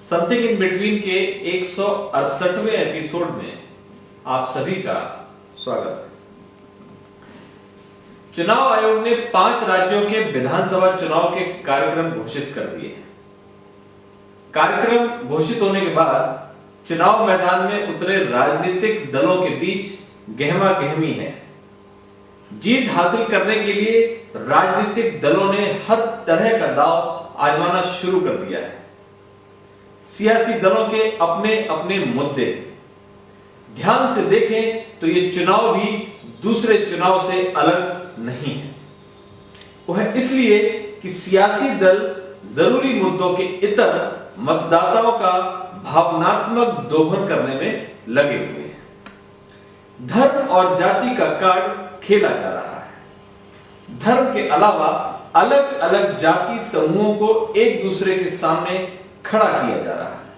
Something in between के 168वें episode में आप सभी का स्वागत है। चुनाव आयोग ने 5 राज्यों के विधानसभा चुनाव के कार्यक्रम घोषित कर दिए हैं। कार्यक्रम घोषित होने के बाद चुनाव मैदान में उतरे राजनीतिक दलों के बीच गहमा गहमी है। जीत हासिल करने के लिए राजनीतिक दलों ने हर तरह का दांव आजमाना शुरू कर दिया है। सियासी दलों के अपने अपने मुद्दे, ध्यान से देखें तो ये चुनाव भी दूसरे चुनाव से अलग नहीं है। वह इसलिए कि सियासी दल जरूरी मुद्दों के इतर मतदाताओं का भावनात्मक दोहन करने में लगे हुए हैं। धर्म और जाति का कार्ड खेला जा रहा है। धर्म के अलावा अलग अलग जाति समूहों को एक दूसरे के सामने खड़ा किया जा रहा है।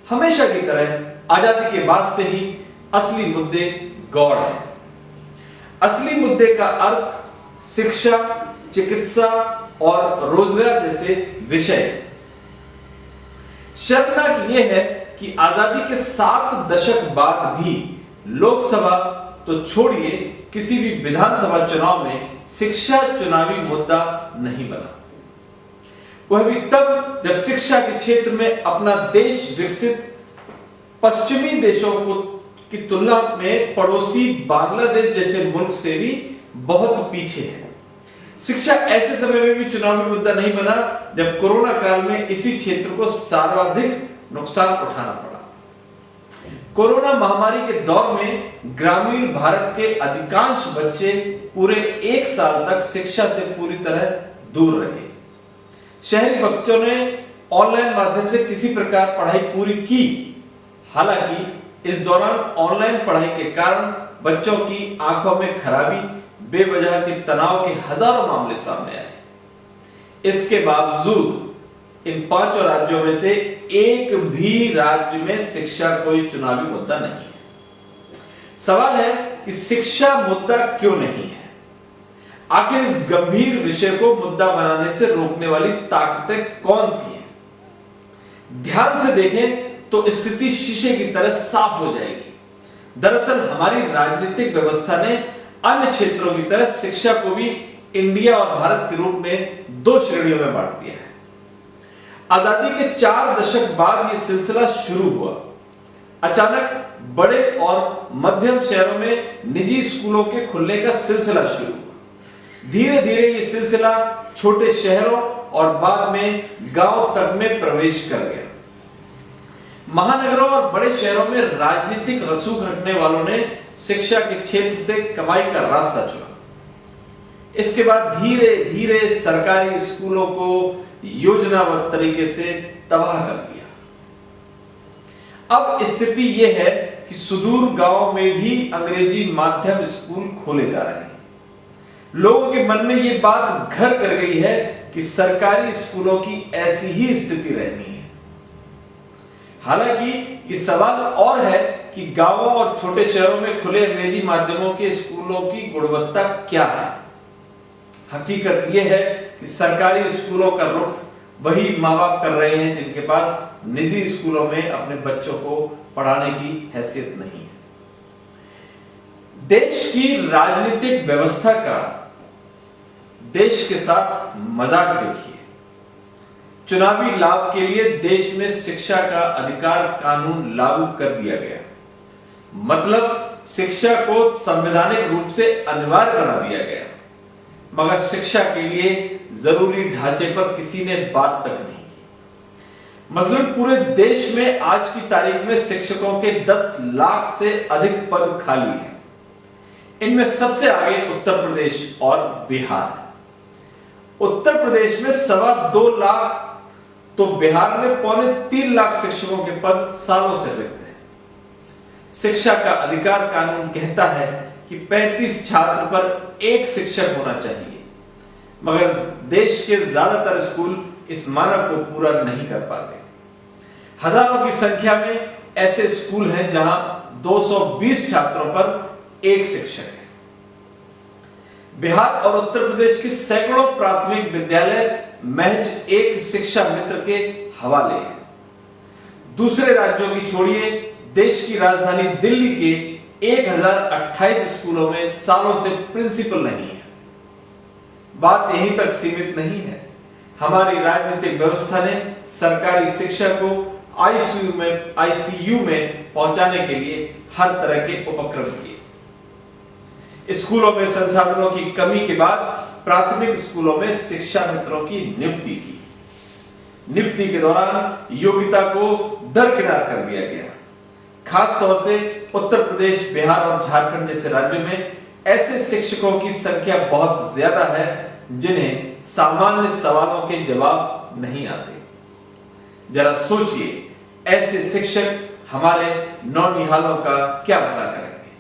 हमेशा की तरह आजादी के बाद से ही असली मुद्दे गौड़ है। असली मुद्दे का अर्थ शिक्षा, चिकित्सा और रोजगार जैसे विषय। शर्मनाक यह है कि आजादी के 7 दशक बाद भी लोकसभा तो छोड़िए किसी भी विधानसभा चुनाव में शिक्षा चुनावी मुद्दा नहीं बना। वह भी तब जब शिक्षा के क्षेत्र में अपना देश विकसित पश्चिमी देशों की तुलना में पड़ोसी बांग्लादेश जैसे मुल्क से भी बहुत पीछे है। शिक्षा ऐसे समय में भी चुनावी मुद्दा नहीं बना जब कोरोना काल में इसी क्षेत्र को सर्वाधिक नुकसान उठाना पड़ा। कोरोना महामारी के दौर में ग्रामीण भारत के अधिकांश बच्चे पूरे 1 साल तक शिक्षा से पूरी तरह दूर रहे। शहरी बच्चों ने ऑनलाइन माध्यम से किसी प्रकार पढ़ाई पूरी की। हालांकि इस दौरान ऑनलाइन पढ़ाई के कारण बच्चों की आंखों में खराबी, बेवजह के तनाव के हजारों मामले सामने आए। इसके बावजूद इन 5 राज्यों में से एक भी राज्य में शिक्षा कोई चुनावी मुद्दा नहीं है। सवाल है कि शिक्षा मुद्दा क्यों नहीं है? आखिर इस गंभीर विषय को मुद्दा बनाने से रोकने वाली ताकतें कौन सी हैं? ध्यान से देखें तो स्थिति शीशे की तरह साफ हो जाएगी। दरअसल हमारी राजनीतिक व्यवस्था ने अन्य क्षेत्रों की तरह शिक्षा को भी इंडिया और भारत के रूप में 2 श्रेणियों में बांट दिया है। आजादी के 4 दशक बाद यह सिलसिला शुरू हुआ। अचानक बड़े और मध्यम शहरों में निजी स्कूलों के खुलने का सिलसिला शुरू हुआ। धीरे धीरे यह सिलसिला छोटे शहरों और बाद में गांव तक में प्रवेश कर गया। महानगरों और बड़े शहरों में राजनीतिक रसूख रखने वालों ने शिक्षा के क्षेत्र से कमाई का रास्ता चुना। इसके बाद धीरे धीरे सरकारी स्कूलों को योजनाबद्ध तरीके से तबाह कर दिया। अब स्थिति यह है कि सुदूर गांवों में भी अंग्रेजी माध्यम स्कूल खोले जा रहे हैं। लोगों के मन में यह बात घर कर गई है कि सरकारी स्कूलों की ऐसी ही स्थिति रहनी है। हालांकि ये सवाल और है कि गांवों और छोटे शहरों में खुले अंग्रेजी माध्यमों के स्कूलों की गुणवत्ता क्या है। हकीकत यह है कि सरकारी स्कूलों का रुख वही माँ बाप कर रहे हैं जिनके पास निजी स्कूलों में अपने बच्चों को पढ़ाने की हैसियत नहीं है। देश की राजनीतिक व्यवस्था का देश के साथ मजाक देखिए। चुनावी लाभ के लिए देश में शिक्षा का अधिकार कानून लागू कर दिया गया। मतलब शिक्षा को संवैधानिक रूप से अनिवार्य बना दिया गया, मगर शिक्षा के लिए जरूरी ढांचे पर किसी ने बात तक नहीं की। मसलन पूरे देश में आज की तारीख में शिक्षकों के 10 लाख से अधिक पद खाली हैं। इनमें सबसे आगे उत्तर प्रदेश और बिहार। उत्तर प्रदेश में 2.25 लाख तो बिहार में 3.25 लाख शिक्षकों के पद सालों से रिक्त हैं। शिक्षा का अधिकार कानून कहता है कि 35 छात्र पर 1 शिक्षक होना चाहिए, मगर देश के ज्यादातर स्कूल इस मानक को पूरा नहीं कर पाते। हजारों की संख्या में ऐसे स्कूल हैं जहां 220 छात्रों पर 1 शिक्षक है। बिहार और उत्तर प्रदेश के सैकड़ों प्राथमिक विद्यालय महज एक शिक्षा मित्र के हवाले हैं। दूसरे राज्यों की छोड़िए, देश की राजधानी दिल्ली के 1028 स्कूलों में सालों से प्रिंसिपल नहीं है। बात यहीं तक सीमित नहीं है। हमारी राजनीतिक व्यवस्था ने सरकारी शिक्षा को आईसीयू में पहुंचाने के लिए हर तरह के उपक्रम किए। स्कूलों में संसाधनों की कमी के बाद प्राथमिक स्कूलों में शिक्षा मित्रों की नियुक्ति की। नियुक्ति के दौरान योग्यता को दरकिनार कर दिया गया। खास तौर से उत्तर प्रदेश, बिहार और झारखंड जैसे राज्यों में ऐसे शिक्षकों की संख्या बहुत ज्यादा है जिन्हें सामान्य सवालों के जवाब नहीं आते। जरा सोचिए, ऐसे शिक्षक हमारे नौनिहालों का क्या भला करेंगे।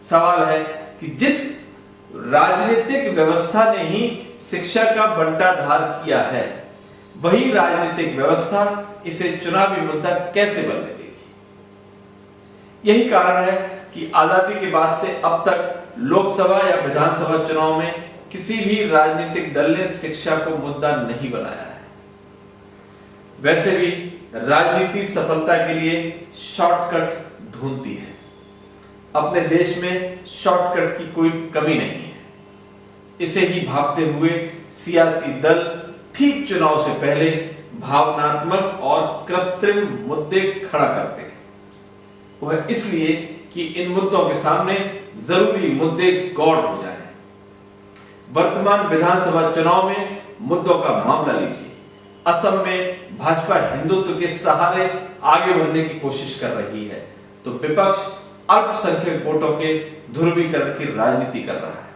सवाल है कि जिस राजनीतिक व्यवस्था ने ही शिक्षा का बंटाधार किया है, वही राजनीतिक व्यवस्था इसे चुनावी मुद्दा कैसे बनने देगी। यही कारण है कि आजादी के बाद से अब तक लोकसभा या विधानसभा चुनाव में किसी भी राजनीतिक दल ने शिक्षा को मुद्दा नहीं बनाया है। वैसे भी राजनीति सफलता के लिए शॉर्टकट ढूंढती है। अपने देश में शॉर्टकट की कोई कमी नहीं है। इसे ही भापते हुए सियासी दल ठीक चुनाव से पहले भावनात्मक और कृत्रिम मुद्दे खड़ा करते हैं। वह इसलिए कि इन मुद्दों के सामने जरूरी मुद्दे गौड़ हो जाए। वर्तमान विधानसभा चुनाव में मुद्दों का मामला लीजिए। असम में भाजपा हिंदुत्व के सहारे आगे बढ़ने की कोशिश कर रही है, तो विपक्ष अल्पसंख्यक वोटों के ध्रुवीकरण की राजनीति कर रहा है।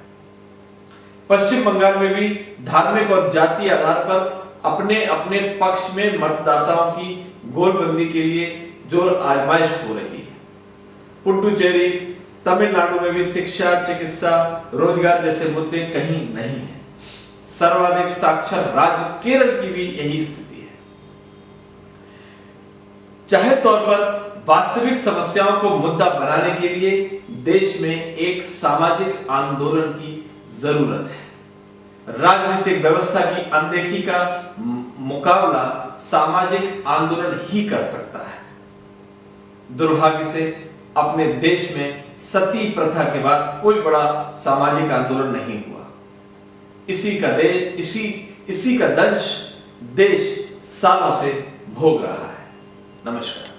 पश्चिम बंगाल में भी धार्मिक और जातीय आधार पर अपने अपने पक्ष में मतदाताओं की गोलबंदी के लिए जोर आजमाइश हो रही है। पुडुचेरी, तमिलनाडु में भी शिक्षा, चिकित्सा, रोजगार जैसे मुद्दे कहीं नहीं है। सर्वाधिक साक्षर राज्य केरल की भी यही स्थिति है। चाहे तौर पर वास्तविक समस्याओं को मुद्दा बनाने के लिए देश में एक सामाजिक आंदोलन की जरूरत है। राजनीतिक व्यवस्था की अनदेखी का मुकाबला सामाजिक आंदोलन ही कर सकता है। दुर्भाग्य से अपने देश में सती प्रथा के बाद कोई बड़ा सामाजिक आंदोलन नहीं हुआ। इसी का दंश देश सालों से भोग रहा है। नमस्कार।